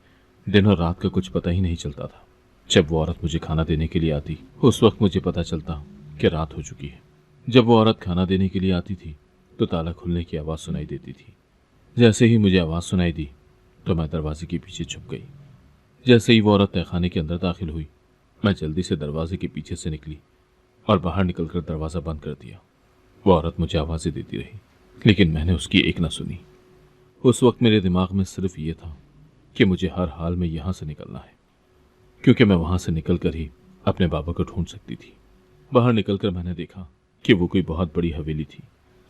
दिन और रात का कुछ पता ही नहीं चलता था। जब वो औरत मुझे खाना देने के लिए आती उस वक्त मुझे पता चलता कि रात हो चुकी है। जब वो औरत खाना देने के लिए आती थी तो ताला खुलने की आवाज़ सुनाई देती थी। जैसे ही मुझे आवाज़ सुनाई दी तो मैं दरवाजे के पीछे छुप गई। जैसे ही वो औरत तहखाने के अंदर दाखिल हुई, मैं जल्दी से दरवाजे के पीछे से निकली और बाहर निकलकर दरवाज़ा बंद कर दिया। वो औरत मुझे आवाज़ें देती रही, लेकिन मैंने उसकी एक न सुनी। उस वक्त मेरे दिमाग में सिर्फ ये था कि मुझे हर हाल में यहाँ से निकलना है, क्योंकि मैं वहाँ से निकल कर ही अपने बाबा को ढूंढ सकती थी। बाहर निकलकर मैंने देखा कि वो कोई बहुत बड़ी हवेली थी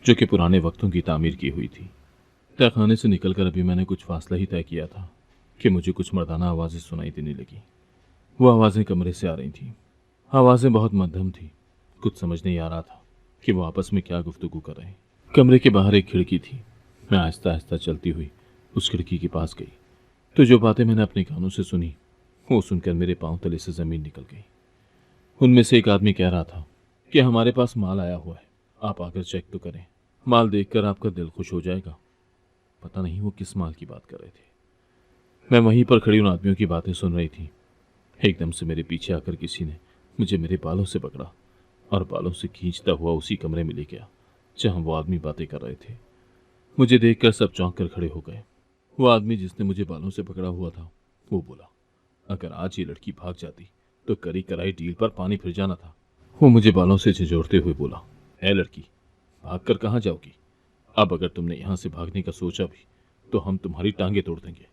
जो कि पुराने वक्तों की तामीर की हुई थी। तहखाने से निकलकर अभी मैंने कुछ फासला ही तय किया था कि मुझे कुछ मर्दाना आवाज़ें सुनाई देने लगी। वो आवाज़ें कमरे से आ रही थीं। आवाज़ें बहुत मध्यम थी। कुछ समझ नहीं आ रहा था कि वो आपस में क्या गुफ्तगू कर रहे हैं। कमरे के बाहर एक खिड़की थी। मैं आहिस्ता आहिस्ता चलती हुई उस खिड़की के पास गई तो जो बातें मैंने अपने कानों से सुनी वो सुनकर मेरे पांव तले से ज़मीन निकल गई। उनमें से एक आदमी कह रहा था कि हमारे पास माल आया हुआ है, आप आकर चेक तो करें, माल देखकर आपका दिल खुश हो जाएगा। पता नहीं वो किस माल की बात कर रहे थे। मैं वहीं पर खड़ी उन आदमियों की बातें सुन रही थी। एकदम से मेरे पीछे आकर किसी ने मुझे मेरे बालों से पकड़ा और बालों से खींचता हुआ उसी कमरे में ले गया जहां वो आदमी बातें कर रहे थे। मुझे देखकर सब चौंक कर खड़े हो गए। वो आदमी जिसने मुझे बालों से पकड़ा हुआ था वो बोला, अगर आज ये लड़की भाग जाती तो करी कराई डील पर पानी फिर जाना था। वो मुझे बालों से झिझोड़ते हुए बोला, ए लड़की, भाग कर कहाँ जाओगी? अब अगर तुमने यहां से भागने का सोचा भी तो हम तुम्हारी टांगे तोड़ देंगे।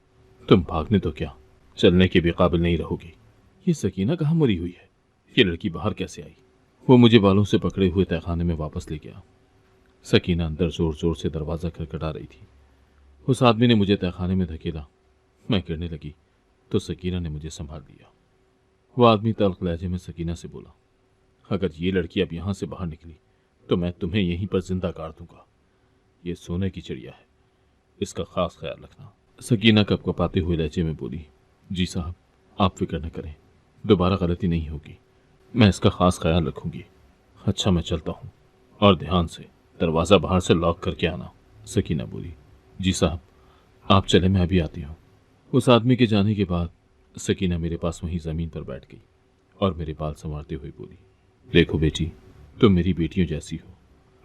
तुम भागने तो क्या, चलने के भी काबिल नहीं रहोगी। ये सकीना कहाँ मरी हुई है? ये लड़की बाहर कैसे आई? वो मुझे बालों से पकड़े हुए तहखाने में वापस ले गया। सकीना अंदर जोर जोर से दरवाज़ा खटखटा रही थी। उस आदमी ने मुझे तहखाने में धकेला। मैं गिरने लगी तो सकीना ने मुझे संभाल लिया। वो आदमी तल्ख लहजे में सकीना से बोला, अगर ये लड़की अब यहाँ से बाहर निकली तो मैं तुम्हें यहीं पर जिंदा काट दूंगा। ये सोने की चिड़िया है, इसका खास ख्याल रखना। सकीना कपकपाते हुए लहजे में बोली, जी साहब, आप फिक्र न करें, दोबारा गलती नहीं होगी, मैं इसका खास ख्याल रखूंगी। अच्छा, मैं चलता हूँ, और ध्यान से दरवाज़ा बाहर से लॉक करके आना। सकीना बोली, जी साहब, आप चले, मैं अभी आती हूँ। उस आदमी के जाने के बाद सकीना मेरे पास वहीं ज़मीन पर बैठ गई और मेरे बाल संवारते हुए बोली, देखो बेटी, तुम मेरी बेटियों जैसी हो।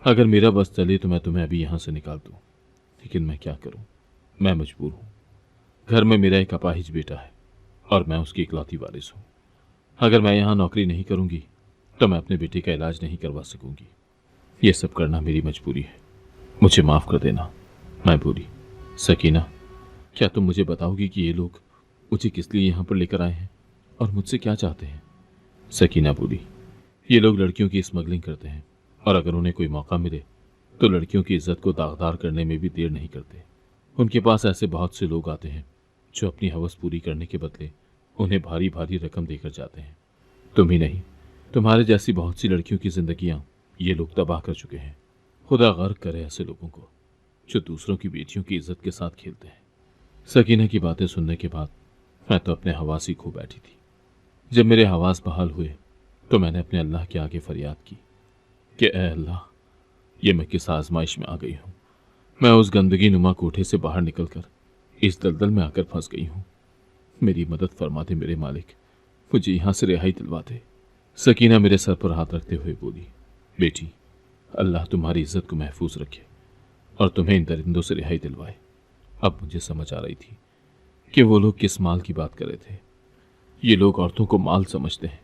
अगर मेरा बस चले तो मैं तुम्हें अभी यहाँ से निकाल दूँ, लेकिन मैं क्या करूँ, मैं मजबूर हूँ। घर में मेरा एक अपाहिज बेटा है और मैं उसकी इकलौती वारिस हूँ। अगर मैं यहाँ नौकरी नहीं करूँगी तो मैं अपने बेटे का इलाज नहीं करवा सकूँगी। ये सब करना मेरी मजबूरी है, मुझे माफ़ कर देना। मैं बोली, सकीना, क्या तुम मुझे बताओगी कि ये लोग मुझे किस लिए यहाँ पर लेकर आए हैं और मुझसे क्या चाहते हैं? सकीना बोली, ये लोग लड़कियों की स्मगलिंग करते हैं और अगर उन्हें कोई मौका मिले तो लड़कियों की इज्जत को दागदार करने में भी देर नहीं करते। उनके पास ऐसे बहुत से लोग आते हैं जो अपनी हवस पूरी करने के बदले उन्हें भारी भारी रकम देकर जाते हैं। तुम ही नहीं, तुम्हारे जैसी बहुत सी लड़कियों की जिंदगियां ये लोग तबाह कर चुके हैं। खुदा गर्क करे ऐसे लोगों को जो दूसरों की बेटियों की इज्जत के साथ खेलते हैं। सकीना की बातें सुनने के बाद मैं तो अपने हवास ही खो बैठी थी। जब मेरे हवास बहाल हुए तो मैंने अपने अल्लाह के आगे फरियाद की कि ए अल्लाह, ये मैं किस आजमाइश में आ गई हूँ। मैं उस गंदगी नुमा कोठे से बाहर निकलकर इस दलदल में आकर फंस गई हूँ। मेरी मदद फरमा दे मेरे मालिक, मुझे यहाँ से रिहाई दिलवा दे। सकीना मेरे सर पर हाथ रखते हुए बोली, बेटी, अल्लाह तुम्हारी इज्जत को महफूज रखे और तुम्हें इन दरिंदों से रिहाई दिलवाए। अब मुझे समझ आ रही थी कि वो लोग किस माल की बात कर रहे थे। ये लोग औरतों को माल समझते हैं।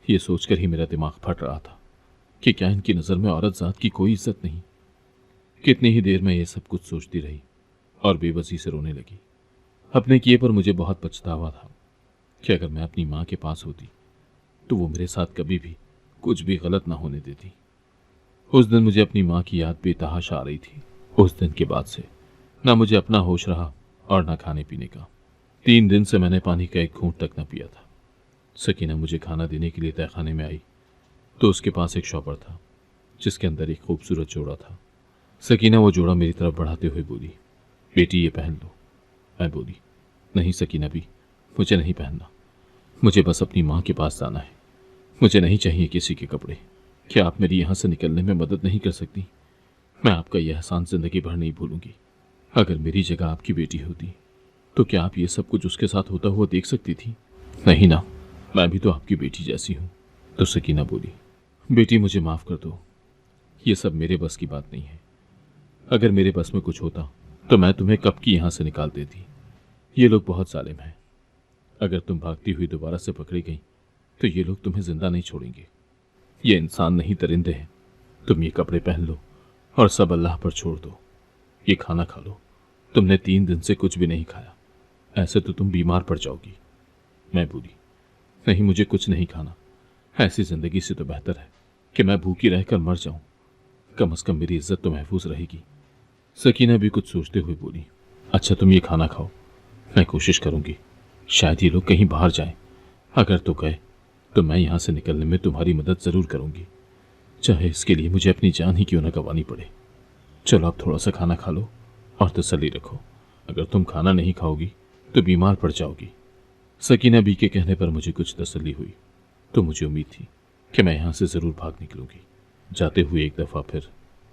ये सोचकर ही मेरा दिमाग फट रहा था कि क्या इनकी नज़र में औरत जात की कोई इज्जत नहीं। कितनी ही देर में ये सब कुछ सोचती रही और बेबसी से रोने लगी। अपने किए पर मुझे बहुत पछतावा था कि अगर मैं अपनी माँ के पास होती तो वो मेरे साथ कभी भी कुछ भी गलत ना होने देती। उस दिन मुझे अपनी माँ की याद बेतहाशा आ रही थी। उस दिन के बाद से ना मुझे अपना होश रहा और ना खाने पीने का। 3 दिन से मैंने पानी का एक घूंट तक न पिया था। सकीना मुझे खाना देने के लिए तहखाने में आई तो उसके पास एक शॉपर था जिसके अंदर एक खूबसूरत जोड़ा था। सकीना वो जोड़ा मेरी तरफ बढ़ाते हुए बोली, बेटी, ये पहन लो। मैं बोली, नहीं सकीना भी, मुझे नहीं पहनना, मुझे बस अपनी माँ के पास जाना है, मुझे नहीं चाहिए किसी के कपड़े। क्या आप मेरी यहाँ से निकलने में मदद नहीं कर सकती? मैं आपका यह एहसान जिंदगी भर नहीं भूलूंगी। अगर मेरी जगह आपकी बेटी होती तो क्या आप ये सब कुछ उसके साथ होता हुआ देख सकती थी? नहीं ना, मैं भी तो आपकी बेटी जैसी हूँ। तो सकीना बोली, बेटी, मुझे माफ़ कर दो, ये सब मेरे बस की बात नहीं है। अगर मेरे बस में कुछ होता तो मैं तुम्हें कब की यहाँ से निकाल देती। ये लोग बहुत जालिम हैं। अगर तुम भागती हुई दोबारा से पकड़ी गई तो ये लोग तुम्हें जिंदा नहीं छोड़ेंगे। ये इंसान नहीं, दरिंदे हैं। तुम ये कपड़े पहन लो और सब अल्लाह पर छोड़ दो। ये खाना खा लो, तुमने 3 दिन से कुछ भी नहीं खाया, ऐसे तो तुम बीमार पड़ जाओगी। मैं बोली, नहीं, मुझे कुछ नहीं खाना, ऐसी जिंदगी से तो बेहतर है कि मैं भूखी रहकर मर जाऊं। कम से कम मेरी इज्जत तो महफूज रहेगी। सकीना भी कुछ सोचते हुए बोली, अच्छा तुम ये खाना खाओ, मैं कोशिश करूंगी, शायद ये लोग कहीं बाहर जाएं। अगर तो गए तो मैं यहां से निकलने में तुम्हारी मदद जरूर करूंगी, चाहे इसके लिए मुझे अपनी जान ही क्यों न गंवानी पड़े। चलो आप थोड़ा सा खाना खा लो और तसल्ली रखो। अगर तुम खाना नहीं खाओगी तो बीमार पड़ जाओगी। सकीना बी के कहने पर मुझे कुछ तसल्ली हुई, तो मुझे उम्मीद थी कि मैं यहाँ से ज़रूर भाग निकलूंगी। जाते हुए एक दफ़ा फिर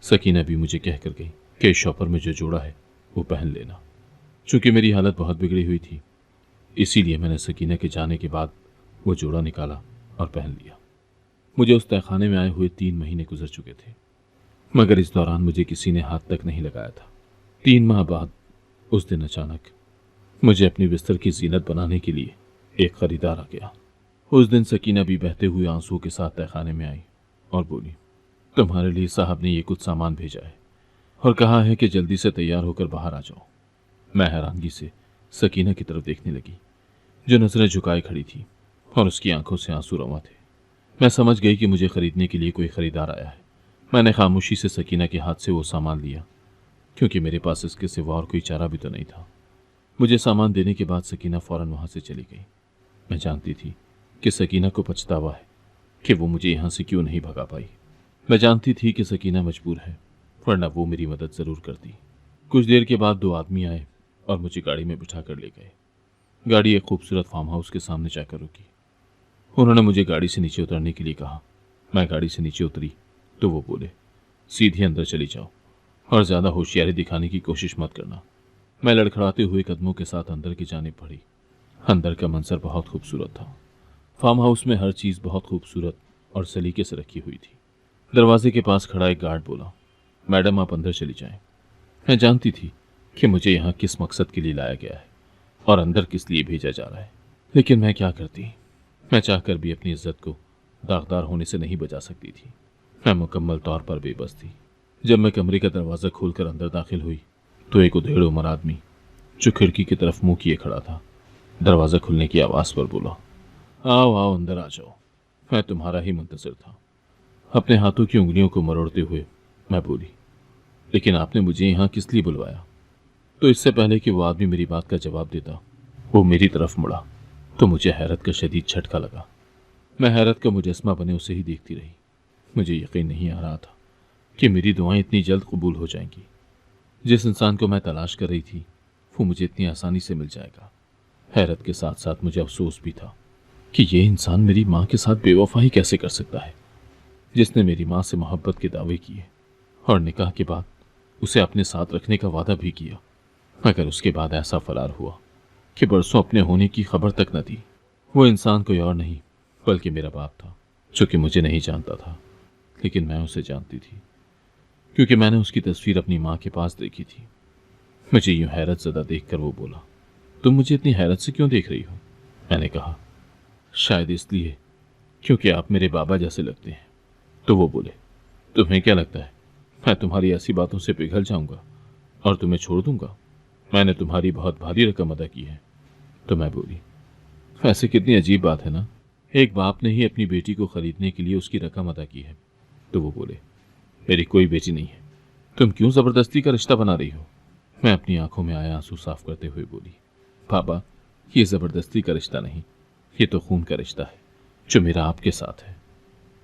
सकीना बी मुझे कह कर गई कि इस शॉपर में जो जोड़ा है वो पहन लेना। चूँकि मेरी हालत बहुत बिगड़ी हुई थी, इसीलिए मैंने सकीना के जाने के बाद वो जोड़ा निकाला और पहन लिया। मुझे उस तहखाने में आए हुए 3 महीने गुजर चुके थे, मगर इस दौरान मुझे किसी ने हाथ तक नहीं लगाया था। 3 माह बाद उस दिन अचानक मुझे अपनी बिस्तर की जीनत बनाने के लिए एक खरीदार आ गया। उस दिन सकीना भी बहते हुए आंसुओं के साथ तहखाने में आई और बोली, तुम्हारे लिए साहब ने ये कुछ सामान भेजा है और कहा है कि जल्दी से तैयार होकर बाहर आ जाओ। मैं हैरानगी से सकीना की तरफ देखने लगी, जो नजरें झुकाए खड़ी थी और उसकी आंखों से आंसू रवां थे। मैं समझ गई कि मुझे खरीदने के लिए कोई खरीदार आया है। मैंने खामोशी से सकीना के हाथ से वो सामान लिया, क्योंकि मेरे पास इसके सिवा और कोई चारा भी तो नहीं था। मुझे सामान देने के बाद सकीना फौरन वहां से चली गई। मैं जानती थी कि सकीना को पछतावा है कि वो मुझे यहाँ से क्यों नहीं भगा पाई। मैं जानती थी कि सकीना मजबूर है, वरना वो मेरी मदद ज़रूर करती। कुछ देर के बाद 2 आदमी आए और मुझे गाड़ी में बिठा कर ले गए। गाड़ी एक खूबसूरत फार्म हाउस के सामने जाकर रुकी। उन्होंने मुझे गाड़ी से नीचे उतरने के लिए कहा। मैं गाड़ी से नीचे उतरी तो वो बोले, सीधे अंदर चली जाओ और ज़्यादा होशियारी दिखाने की कोशिश मत करना। मैं लड़खड़ाते हुए कदमों के साथ अंदर की जानिब बढ़ी। अंदर का मंजर बहुत खूबसूरत था। फार्म हाउस में हर चीज़ बहुत खूबसूरत और सलीके से रखी हुई थी। दरवाजे के पास खड़ा एक गार्ड बोला, मैडम आप अंदर चली जाएं। मैं जानती थी कि मुझे यहाँ किस मकसद के लिए लाया गया है और अंदर किस लिए भेजा जा रहा है, लेकिन मैं क्या करती। मैं चाहकर भी अपनी इज्जत को दागदार होने से नहीं बचा सकती थी। मैं मुकम्मल तौर पर बेबस थी। जब मैं कमरे का दरवाज़ा खोलकर अंदर दाखिल हुई तो एक उधेड़ उम्र आदमी जो खिड़की की तरफ मुंह किए खड़ा था, दरवाज़ा खुलने की आवाज़ पर बोला, आओ आओ अंदर आ जाओ, मैं तुम्हारा ही मुंतज़िर था। अपने हाथों की उंगलियों को मरोड़ते हुए मैं बोली, लेकिन आपने मुझे यहाँ किस लिए बुलवाया? तो इससे पहले कि वो आदमी मेरी बात का जवाब देता, वो मेरी तरफ मुड़ा तो मुझे हैरत का शदीद झटका लगा। मैं हैरत का मुजस्मा बने उसे ही देखती रही। मुझे यकीन नहीं आ रहा था कि मेरी दुआएं इतनी जल्द कबूल हो जाएंगी। जिस इंसान को मैं तलाश कर रही थी वो मुझे इतनी आसानी से मिल जाएगा। हैरत के साथ साथ मुझे अफसोस भी था कि ये इंसान मेरी माँ के साथ बेवफाई कैसे कर सकता है, जिसने मेरी माँ से मोहब्बत के दावे किए और निकाह के बाद उसे अपने साथ रखने का वादा भी किया, मगर उसके बाद ऐसा फरार हुआ कि बरसों अपने होने की खबर तक न दी। वो इंसान कोई और नहीं बल्कि मेरा बाप था, जो कि मुझे नहीं जानता था, लेकिन मैं उसे जानती थी क्योंकि मैंने उसकी तस्वीर अपनी माँ के पास देखी थी। मुझे यूं हैरत ज़दा देखकर वो बोला, तुम मुझे इतनी हैरत से क्यों देख रही हो? मैंने कहा, शायद इसलिए क्योंकि आप मेरे बाबा जैसे लगते हैं। तो वो बोले, तुम्हें क्या लगता है मैं तुम्हारी ऐसी बातों से पिघल जाऊंगा और तुम्हें छोड़ दूंगा? मैंने तुम्हारी बहुत भारी रकम अदा की है। तो मैं बोली, वैसे कितनी अजीब बात है ना, एक बाप ने ही अपनी बेटी को खरीदने के लिए उसकी रकम अदा की है। तो वो बोले, मेरी कोई बेटी नहीं है, तुम क्यों ज़बरदस्ती का रिश्ता बना रही हो? मैं अपनी आंखों में आया आंसू साफ करते हुए बोली, बाबा ये ज़बरदस्ती का रिश्ता नहीं, ये तो खून का रिश्ता है जो मेरा आपके साथ है।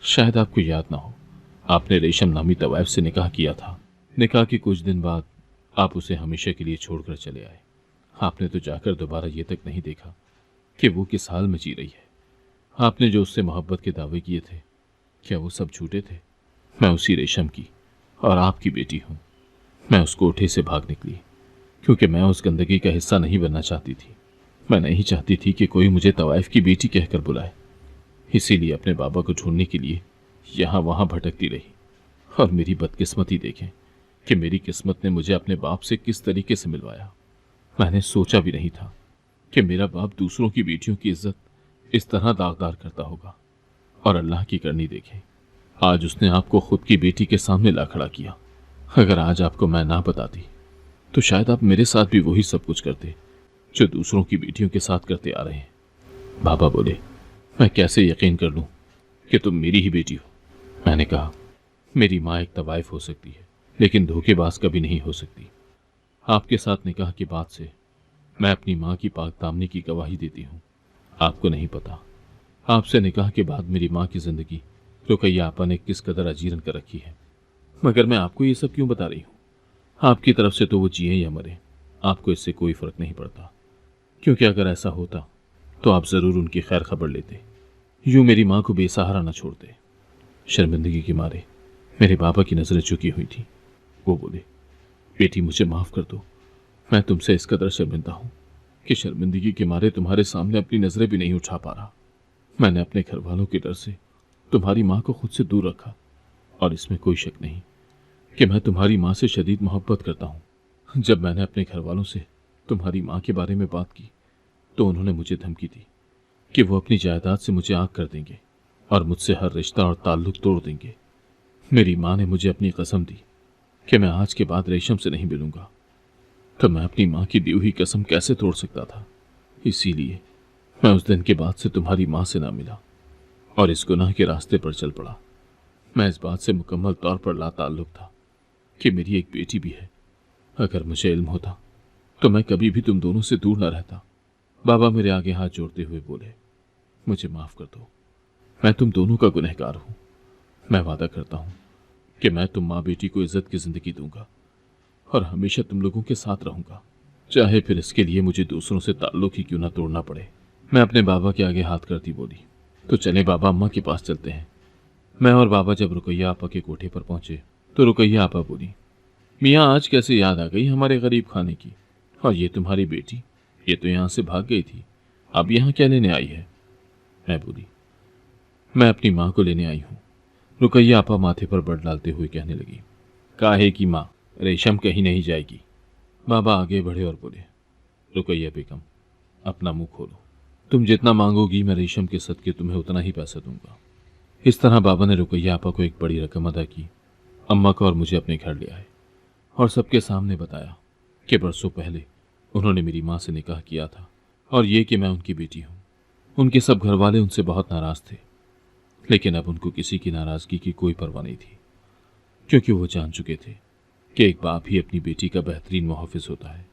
शायद आपको याद ना हो, आपने रेशम नामी तवाइफ से निकाह किया था। निकाह के कुछ दिन बाद आप उसे हमेशा के लिए छोड़कर चले आए। आपने तो जाकर दोबारा ये तक नहीं देखा कि वो किस हाल में जी रही है। आपने जो उससे मोहब्बत के दावे किए थे, क्या वो सब झूठे थे? मैं उसी रेशम की और आपकी बेटी हूँ। मैं उस कोठे से भाग निकली क्योंकि मैं उस गंदगी का हिस्सा नहीं बनना चाहती थी। मैं नहीं चाहती थी कि कोई मुझे तवाइफ की बेटी कहकर बुलाए। इसीलिए अपने बाबा को ढूंढने के लिए यहाँ वहाँ भटकती रही। और मेरी बदकिस्मती देखें कि मेरी किस्मत ने मुझे अपने बाप से किस तरीके से मिलवाया। मैंने सोचा भी नहीं था कि मेरा बाप दूसरों की बेटियों की इज्जत इस तरह दागदार करता होगा। और अल्लाह की करनी देखें, आज उसने आपको खुद की बेटी के सामने ला खड़ा किया। अगर आज आपको मैं ना बताती तो शायद आप मेरे साथ भी वही सब कुछ करते जो दूसरों की बेटियों के साथ करते आ रहे हैं। बाबा बोले, मैं कैसे यकीन कर लूं कि तुम मेरी ही बेटी हो? मैंने कहा, मेरी माँ एक तवाइफ हो सकती है लेकिन धोखेबाज कभी नहीं हो सकती। आपके साथ निकाह के बाद से मैं अपनी माँ की पाक दामनी की गवाही देती हूँ। आपको नहीं पता, आपसे निकाह के बाद मेरी माँ की जिंदगी रुकैया आपा ने किस कदर अजीरन कर रखी है। मगर मैं आपको ये सब क्यों बता रही हूँ? आपकी तरफ से तो वो जिए या मरे, आपको इससे कोई फर्क नहीं पड़ता, क्योंकि अगर ऐसा होता तो आप जरूर उनकी खैर खबर लेते, यूं मेरी माँ को बेसहारा न छोड़ते। शर्मिंदगी के मारे मेरे बाबा की नजरें झुकी हुई थी। वो बोले, बेटी मुझे माफ कर दो, मैं तुमसे इस कदर शर्मिंदा हूं कि शर्मिंदगी के मारे तुम्हारे सामने अपनी नजरें भी नहीं उठा पा रहा। मैंने अपने घर वालों के डर से तुम्हारी माँ को खुद से दूर रखा, और इसमें कोई शक नहीं कि मैं तुम्हारी माँ से शदीद मोहब्बत करता हूँ। जब मैंने अपने घर वालों से तुम्हारी माँ के बारे में बात की तो उन्होंने मुझे धमकी दी कि वो अपनी जायदाद से मुझे आग कर देंगे और मुझसे हर रिश्ता और ताल्लुक तोड़ देंगे। मेरी माँ ने मुझे अपनी कसम दी कि मैं आज के बाद रेशम से नहीं मिलूंगा, तो मैं अपनी माँ की दी हुई कसम कैसे तोड़ सकता था। इसीलिए मैं उस दिन के बाद से तुम्हारी माँ से ना मिला और इस गुनाह के रास्ते पर चल पड़ा। मैं इस बात से मुकम्मल तौर पर लाताल्लुक था कि मेरी एक बेटी भी है। अगर मुझे इल्म होता तो मैं कभी भी तुम दोनों से दूर न रहता। बाबा मेरे आगे हाथ जोड़ते हुए बोले, मुझे माफ कर दो, मैं तुम दोनों का गुनहगार हूं। मैं वादा करता हूं कि मैं तुम माँ बेटी को इज्जत की जिंदगी दूंगा और हमेशा तुम लोगों के साथ रहूंगा, चाहे फिर इसके लिए मुझे दूसरों से ताल्लुक ही क्यों ना तोड़ना पड़े। मैं अपने बाबा के आगे हाथ करती बोली, तो चले बाबा, अम्मा के पास चलते हैं। मैं और बाबा जब रुकैया आपा के कोठे पर पहुंचे तो रुकैया आपा बोली, मियाँ आज कैसे याद आ गई हमारे गरीब खाने की, और ये तुम्हारी बेटी, ये तो यहाँ से भाग गई थी, अब यहाँ क्या लेने आई है? मैं बोली, मैं अपनी माँ को लेने आई हूँ। रुकैया आपा माथे पर बड़ डालते हुए कहने लगी, काहे की माँ, रेशम कहीं नहीं जाएगी। बाबा आगे बढ़े और बोले, रुकैया बेगम, अपना मुंह खोलो, तुम जितना मांगोगी मैं रेशम के सदके तुम्हें उतना ही पैसा दूंगा। इस तरह बाबा ने रुकैया आपा को एक बड़ी रकम अदा की, अम्मा को और मुझे अपने घर ले आए और सबके सामने बताया कि बरसों पहले उन्होंने मेरी माँ से निकाह किया था और ये कि मैं उनकी बेटी हूँ। उनके सब घर वाले उनसे बहुत नाराज थे, लेकिन अब उनको किसी की नाराजगी की कोई परवाह नहीं थी, क्योंकि वो जान चुके थे कि एक बाप ही अपनी बेटी का बेहतरीन मुहाफिज होता है।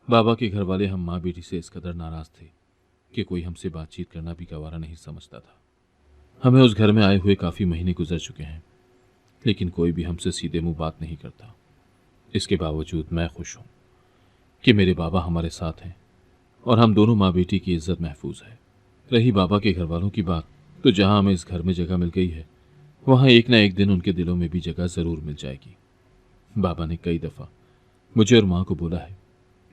बाबा के घर वाले हम माँ बेटी से इस कदर नाराज थे कि कोई हमसे बातचीत करना भी गवारा नहीं समझता था। हमें उस घर में आए हुए काफ़ी महीने गुजर चुके हैं, लेकिन कोई भी हमसे सीधे मुंह बात नहीं करता। इसके बावजूद मैं खुश हूँ कि मेरे बाबा हमारे साथ हैं और हम दोनों माँ बेटी की इज्जत महफूज है। रही बाबा के घर वालों की बात, तो जहाँ हमें इस घर में जगह मिल गई है, वहाँ एक ना एक दिन उनके दिलों में भी जगह ज़रूर मिल जाएगी। बाबा ने कई दफ़ा मुझे और माँ को बोला है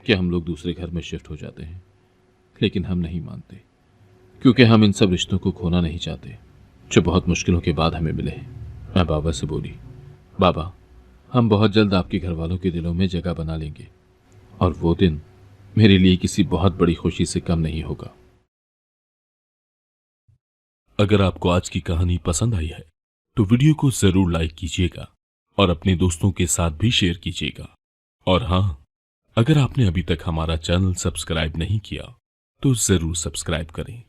कि हम लोग दूसरे घर में शिफ्ट हो जाते हैं, लेकिन हम नहीं मानते, क्योंकि हम इन सब रिश्तों को खोना नहीं चाहते जो बहुत मुश्किलों के बाद हमें मिले हैं। मैं बाबा से बोली, बाबा, हम बहुत जल्द आपके घर वालों के दिलों में जगह बना लेंगे और वो दिन मेरे लिए किसी बहुत बड़ी खुशी से कम नहीं होगा। अगर आपको आज की कहानी पसंद आई है तो वीडियो को जरूर लाइक कीजिएगा और अपने दोस्तों के साथ भी शेयर कीजिएगा। और हाँ, अगर आपने अभी तक हमारा चैनल सब्सक्राइब नहीं किया तो जरूर सब्सक्राइब करें।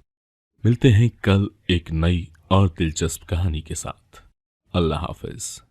मिलते हैं कल एक नई और दिलचस्प कहानी के साथ। अल्लाह हाफिज।